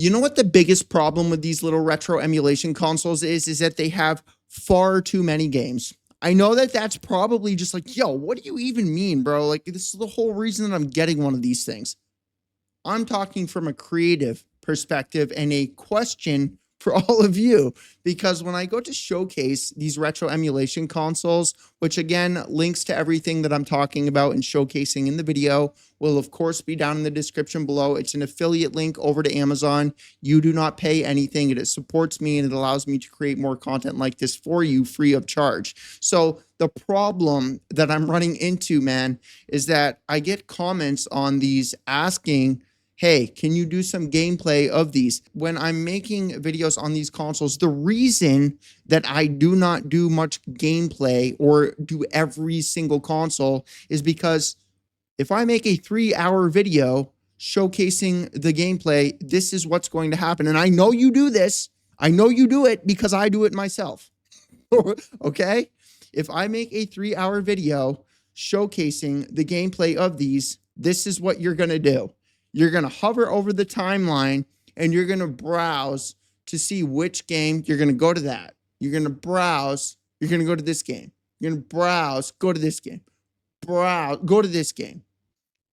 You know what the biggest problem with these little retro emulation consoles is that they have far too many games. I know that that's probably just like, yo, what do you even mean, bro? Like, this is the whole reason that I'm getting one of these things. I'm talking from a creative perspective and a question for all of you, because when I go to showcase these retro emulation consoles, which again, links to everything that I'm talking about and showcasing in the video will of course be down in the description below. It's an affiliate link over to Amazon. You do not pay anything. It supports me and it allows me to create more content like this for you free of charge. So the problem that I'm running into, man, is that I get comments on these asking, hey, can you do some gameplay of these? When I'm making videos on these consoles, the reason that I do not do much gameplay or do every single console is because if I make a 3-hour video showcasing the gameplay, this is what's going to happen. And I know you do this. I know you do it because I do it myself. Okay? If I make a 3-hour video showcasing the gameplay of these, this is what you're going to do. You're going to hover over the timeline and you're going to browse to see which game. You're going to go to that. You're going to browse. You're going to go to this game. You're going to browse, go to this game. Browse, go to this game.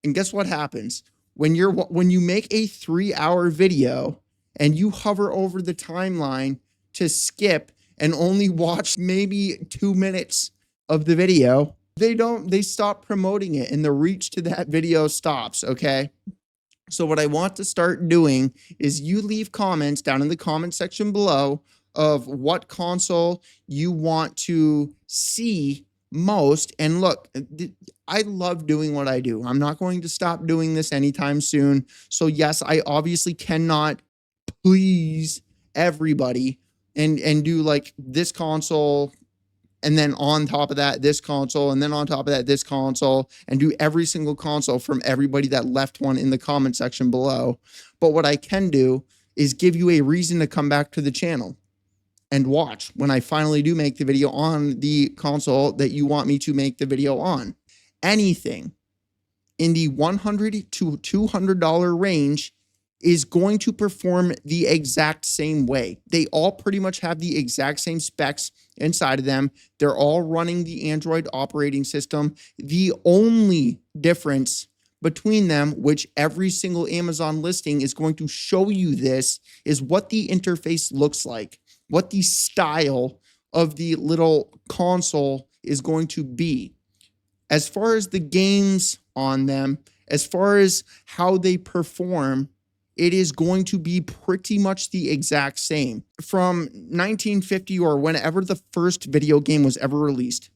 And guess what happens? When you make a 3-hour video and you hover over the timeline to skip and only watch maybe 2 minutes of the video, they stop promoting it and the reach to that video stops, okay? So what I want to start doing is you leave comments down in the comment section below of what console you want to see most. And look, I love doing what I do. I'm not going to stop doing this anytime soon. So yes, I obviously cannot please everybody and do like this console, and then on top of that, this console, and then on top of that, this console, and do every single console from everybody that left one in the comment section below. But what I can do is give you a reason to come back to the channel and watch when I finally do make the video on the console that you want me to make the video on. Anything in the $100 to $200 range is going to perform the exact same way. They all pretty much have the exact same specs inside of them. They're all running the Android operating system. The only difference between them, which every single Amazon listing is going to show you this, is what the interface looks like, what the style of the little console is going to be. As far as the games on them, as far as how they perform, it is going to be pretty much the exact same. From 1950 or whenever the first video game was ever released,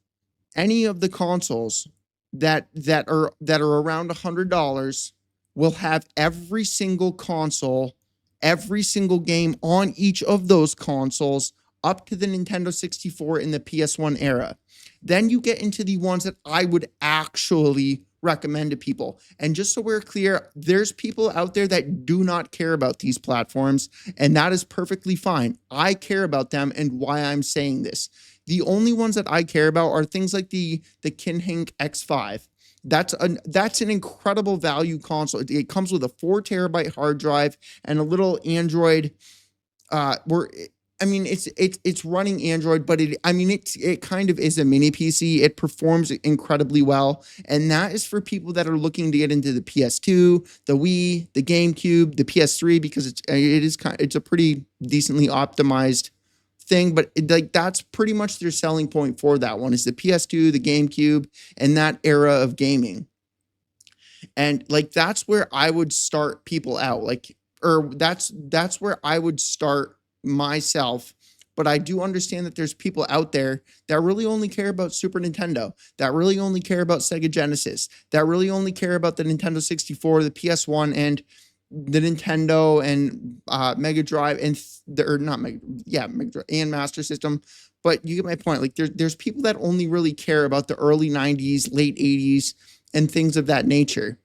any of the consoles that are around $100 will have every single console, every single game on each of those consoles up to the Nintendo 64 in the PS1 era. Then you get into the ones that I would actually recommend to people. And just so we're clear, there's people out there that do not care about these platforms, and that is perfectly fine. I care about them and why I'm saying this. The only ones that I care about are things like the Kinhank X5. That's an incredible value console. It comes with a 4 terabyte hard drive and a little Android it's running Android, but it kind of is a mini PC. It performs incredibly well. And that is for people that are looking to get into the PS2, the Wii, the GameCube, the PS3, because it's a pretty decently optimized thing. But that's pretty much their selling point for that one, is the PS2, the GameCube, and that era of gaming. And that's where I would start people out. That's where I would start myself. But I do understand that there's people out there that really only care about Super Nintendo, that really only care about Sega Genesis, that really only care about the Nintendo 64, the PS1, and the Nintendo and Mega Drive and Mega Drive and Master System. But you get my point. There's people that only really care about the early 90s, late 80s, and things of that nature,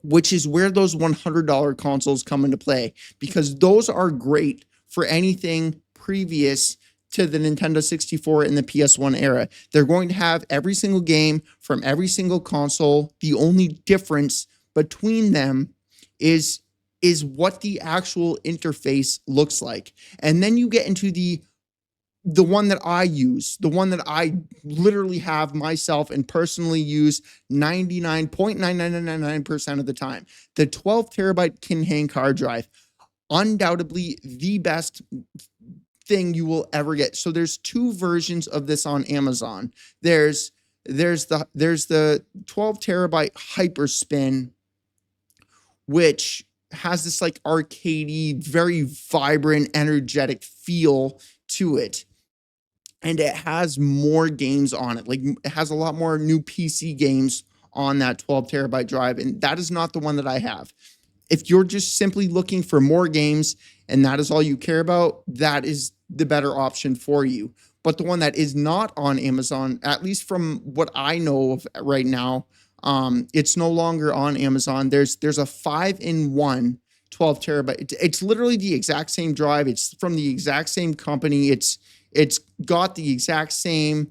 which is where those $100 consoles come into play, because those are great for anything previous to the Nintendo 64 and the PS1 era. They're going to have every single game from every single console. The only difference between them is is what the actual interface looks like. And then you get into the one that I use, the one that I literally have myself and personally use 99.9999% of the time. The 12 terabyte Kinhank hard drive, undoubtedly the best thing you will ever get. So there's two versions of this on Amazon. There's the 12 terabyte Hyperspin, which has this like arcadey, very vibrant, energetic feel to it. And it has more games on it. Like, it has a lot more new PC games on that 12 terabyte drive. And that is not the one that I have. If you're just simply looking for more games and that is all you care about, that is the better option for you. But the one that is not on Amazon, at least from what I know of right now, it's no longer on Amazon. There's a 5-in-1 12 terabyte. It's literally the exact same drive. It's from the exact same company. It's got the exact same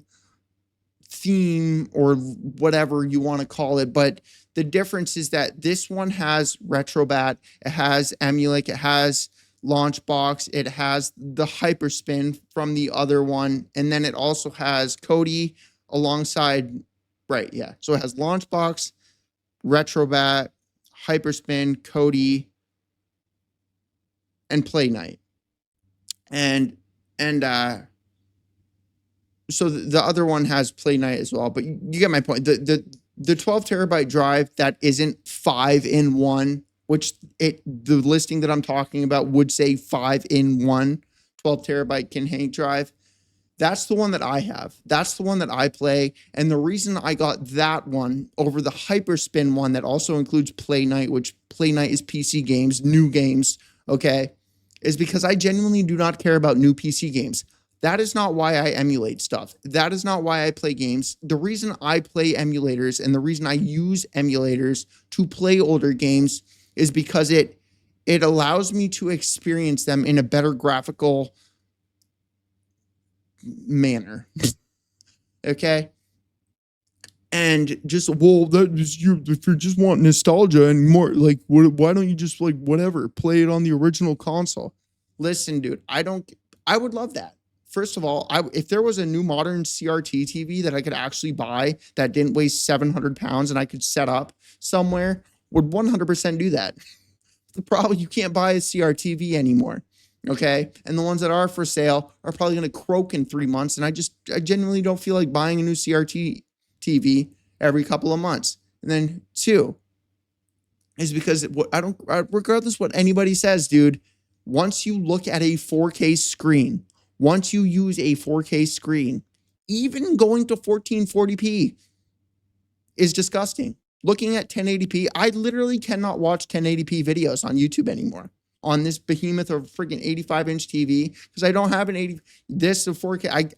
theme or whatever you want to call it, but the difference is that this one has Retrobat, it has Emulate, it has Launchbox, it has the Hyperspin from the other one, and then it also has Kodi alongside, right, yeah. So it has Launchbox, Retrobat, Hyperspin, Kodi, and Play Night. And so the other one has Play Night as well, but you get my point. The 12 terabyte drive that isn't 5-in-1, which the listing that I'm talking about would say 5-in-1 12 terabyte Kinhank drive. That's the one that I have. That's the one that I play. And the reason I got that one over the Hyperspin one that also includes Play Night, which Play Night is PC games, new games, okay, is because I genuinely do not care about new PC games. That is not why I emulate stuff. That is not why I play games. The reason I play emulators and the reason I use emulators to play older games is because it allows me to experience them in a better graphical manner. Okay? And just, well, that is you. If you just want nostalgia and more, like, why don't you just, like, whatever, play it on the original console? Listen, dude, I would love that. First of all, if there was a new modern CRT TV that I could actually buy that didn't weigh 700 pounds and I could set up somewhere, would 100% do that. The problem, you can't buy a CRT anymore, okay? And the ones that are for sale are probably going to croak in 3 months, and I genuinely don't feel like buying a new CRT TV every couple of months. And then 2 is because regardless what anybody says, dude, once you look at a 4K screen, once you use a 4K screen, even going to 1440p is disgusting. Looking at 1080p, I literally cannot watch 1080p videos on YouTube anymore on this behemoth of freaking 85-inch TV because I don't have a 4K.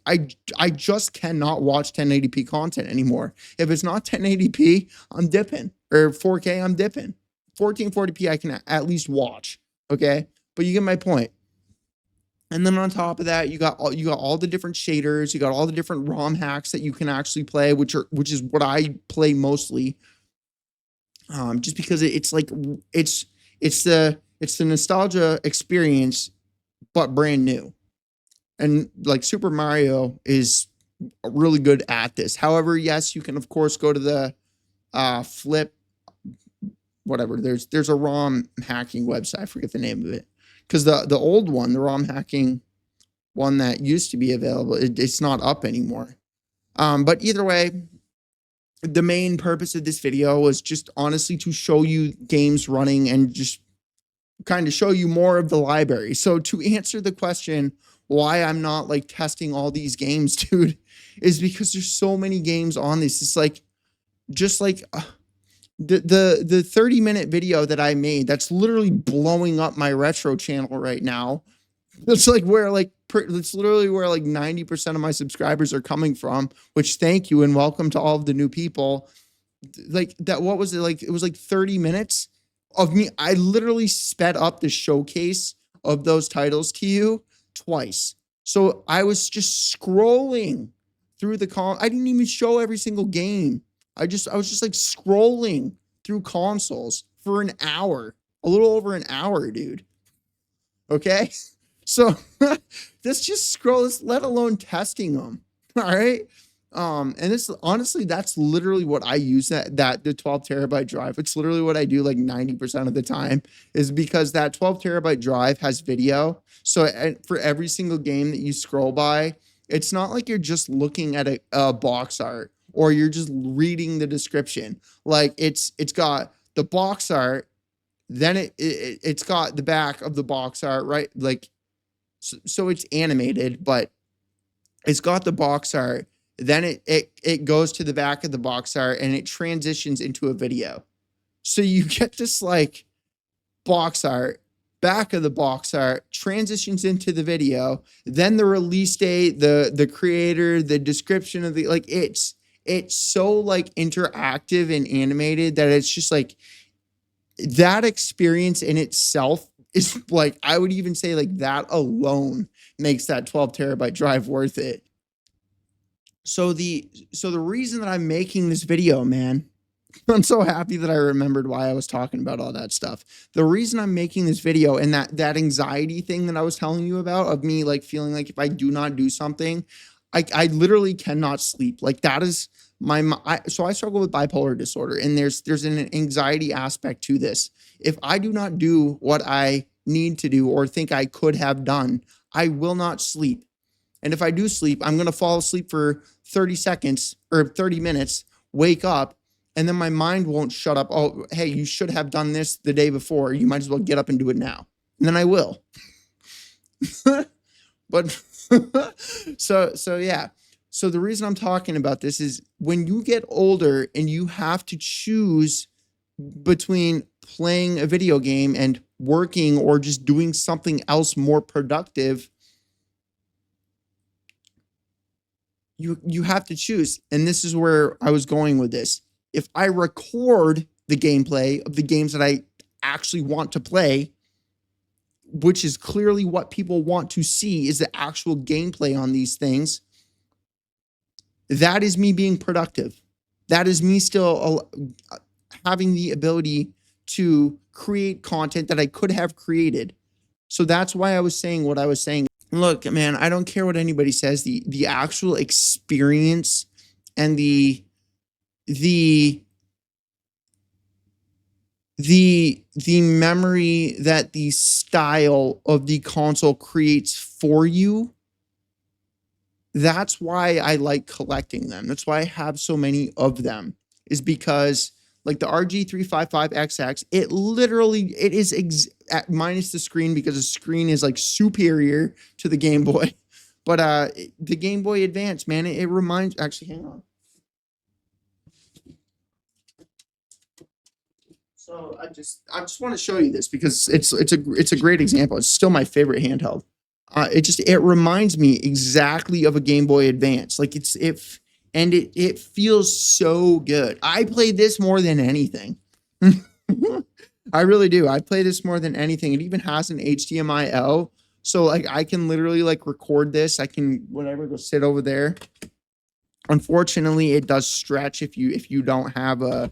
I just cannot watch 1080p content anymore. If it's not 1080p, I'm dipping. Or 4K, I'm dipping. 1440p, I can at least watch. Okay, but you get my point. And then on top of that, you got all the different shaders, you got all the different ROM hacks that you can actually play, which is what I play mostly. Just because it's the nostalgia experience, but brand new. And like Super Mario is really good at this. However, yes, you can of course go to the Flip, whatever. There's a ROM hacking website. I forget the name of it. Because the old one, the ROM hacking one that used to be available, it's not up anymore. But either way, the main purpose of this video was just honestly to show you games running and just kind of show you more of the library. So to answer the question why I'm not like testing all these games, dude, is because there's so many games on this. It's like, just like the 30-minute video that I made that's literally blowing up my retro channel right now. It's like it's literally where like 90% of my subscribers are coming from, which thank you and welcome to all of the new people. Like that, what was it like? It was like 30 minutes of me. I literally sped up the showcase of those titles to you twice. So I was just scrolling through I didn't even show every single game. I was just like scrolling through consoles for an hour. a little over an hour, dude. Okay. So let's just scroll, let alone testing them. All right. And it's honestly, that's literally what I use the 12 terabyte drive. It's literally what I do like 90% of the time, is because that 12 terabyte drive has video. So for every single game that you scroll by, it's not like you're just looking at a box art or you're just reading the description. Like it's got the box art, then it's got the back of the box art, right? Like, so it's animated, but it's got the box art. Then it goes to the back of the box art and it transitions into a video. So you get this like box art, back of the box art, transitions into the video, then the release date, the creator, the description of the, like, it's so like interactive and animated that it's just like, that experience in itself is like, I would even say like that alone makes that 12 terabyte drive worth it. So the reason that I'm making this video, man, I'm so happy that I remembered why I was talking about all that stuff. The reason I'm making this video, and that anxiety thing that I was telling you about, of me like feeling like if I do not do something, I literally cannot sleep. Like that is so I struggle with bipolar disorder, and there's an anxiety aspect to this. If I do not do what I need to do or think I could have done, I will not sleep. And if I do sleep, I'm going to fall asleep for 30 seconds or 30 minutes, wake up, and then my mind won't shut up. Oh, hey, you should have done this the day before. You might as well get up and do it now. And then I will. But so yeah. So the reason I'm talking about this is when you get older and you have to choose between playing a video game and working or just doing something else more productive, you have to choose. And this is where I was going with this. If I record the gameplay of the games that I actually want to play, which is clearly what people want to see, is the actual gameplay on these things, that is me being productive. That is me still having the ability to create content that I could have created. So that's why I was saying what I was saying. Look, man, I don't care what anybody says. The actual experience and the memory that the style of the console creates for you, that's why I like collecting them. That's why I have so many of them, is because like the RG355XX, it is minus the screen, because the screen is like superior to the Game Boy. But the Game Boy Advance, man, it reminds, actually, hang on. So I just want to show you this because it's a great example. It's still my favorite handheld. It reminds me exactly of a Game Boy Advance. Like it feels so good. I play this more than anything. I really do. I play this more than anything. It even has an HDMI out, so like I can literally like record this. I can whatever go sit over there. Unfortunately, it does stretch if you don't have a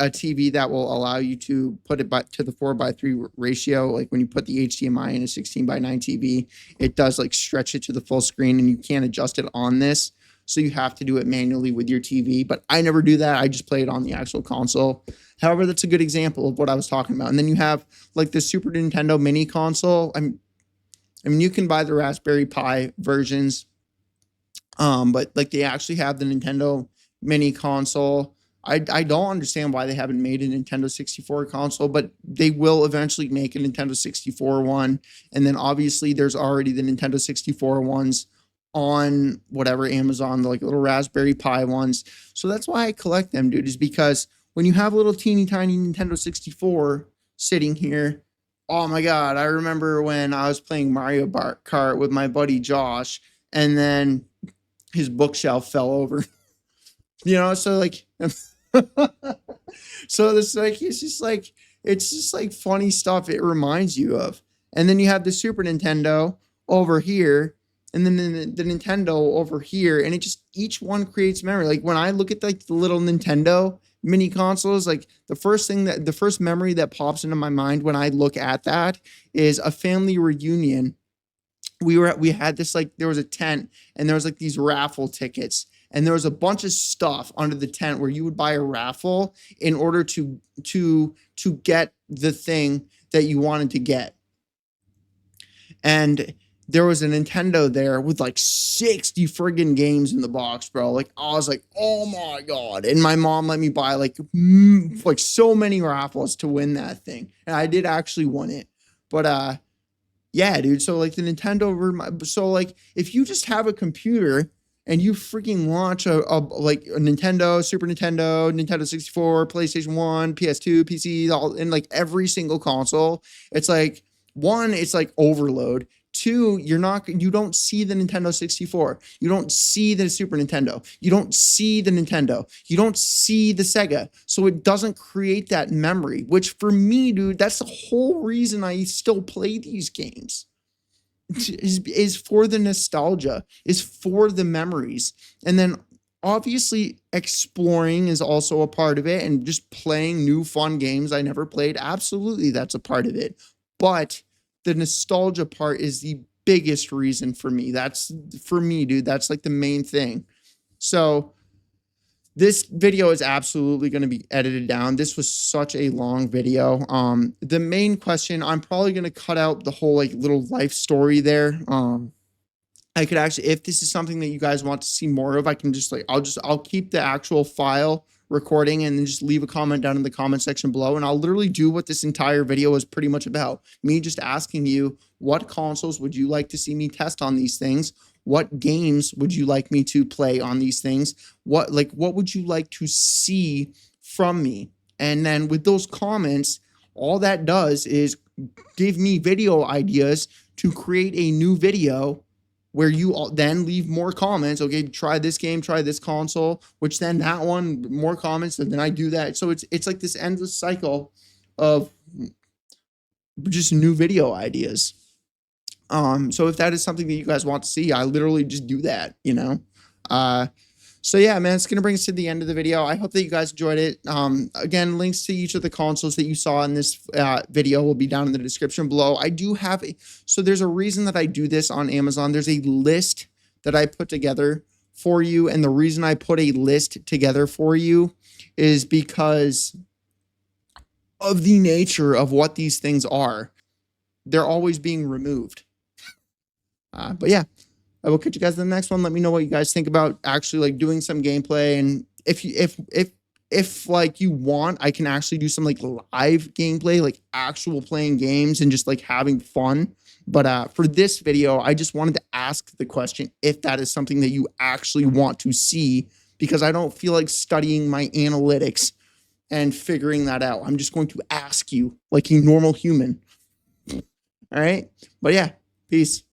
TV that will allow you to put it to the 4:3 ratio. Like when you put the HDMI in a 16:9 TV, it does like stretch it to the full screen, and you can't adjust it on this. So you have to do it manually with your TV. But I never do that. I just play it on the actual console. However, that's a good example of what I was talking about. And then you have like the Super Nintendo mini console. I mean, you can buy the Raspberry Pi versions, but like they actually have the Nintendo mini console. I don't understand why they haven't made a Nintendo 64 console, but they will eventually make a Nintendo 64 one. And then obviously there's already the Nintendo 64 ones on whatever Amazon, the like little Raspberry Pi ones. So that's why I collect them, dude, is because when you have a little teeny tiny Nintendo 64 sitting here, oh my God, I remember when I was playing Mario Kart with my buddy Josh, and then his bookshelf fell over. So like so this like it's just like funny stuff it reminds you of. And then you have the Super Nintendo over here, and then the Nintendo over here, and it just, each one creates memory. Like when I look at like the little Nintendo mini consoles, like the first memory that pops into my mind when I look at that is a family reunion. We had this, like, there was a tent, and there was like these raffle tickets, and there was a bunch of stuff under the tent where you would buy a raffle in order to get the thing that you wanted to get. And there was a Nintendo there with like 60 friggin' games in the box, bro. Like I was like, oh my God. And my mom let me buy like so many raffles to win that thing. And I did actually win it. But yeah, dude. So like the Nintendo, so like if you just have a computer and you freaking launch a Nintendo, Super Nintendo, Nintendo 64, PlayStation 1, PS2, PC, all in like every single console, it's like, one, it's like overload. Two, you don't see the Nintendo 64. You don't see the Super Nintendo. You don't see the Nintendo. You don't see the Sega. So it doesn't create that memory, which for me, dude, that's the whole reason I still play these games. Is for the nostalgia, is for the memories. And then obviously exploring is also a part of it, and just playing new fun games I never played. Absolutely, that's a part of it. But the nostalgia part is the biggest reason for me. That's for me, dude. That's like the main thing. So this video is absolutely going to be edited down. This was such a long video. The main question, I'm probably going to cut out the whole like little life story there. I could actually, if this is something that you guys want to see more of, I can just like, I'll keep the actual file recording and then just leave a comment down in the comment section below. And I'll literally do what this entire video is pretty much about. Me just asking you, what consoles would you like to see me test on these things? What games would you like me to play on these things? What would you like to see from me? And then with those comments, all that does is give me video ideas to create a new video where you then leave more comments. Okay, try this game, try this console, which then that one, more comments, and then I do that. So it's like this endless cycle of just new video ideas. So if that is something that you guys want to see, I literally just do that, you know? So yeah, man, it's going to bring us to the end of the video. I hope that you guys enjoyed it. Again, links to each of the consoles that you saw in this video will be down in the description below. I do have so there's a reason that I do this on Amazon. There's a list that I put together for you. And the reason I put a list together for you is because of the nature of what these things are. They're always being removed. But yeah, I will catch you guys in the next one. Let me know what you guys think about actually like doing some gameplay. And if like you want, I can actually do some like live gameplay, like actual playing games and just like having fun. But for this video, I just wanted to ask the question if that is something that you actually want to see, because I don't feel like studying my analytics and figuring that out. I'm just going to ask you like a normal human. All right. But yeah, peace.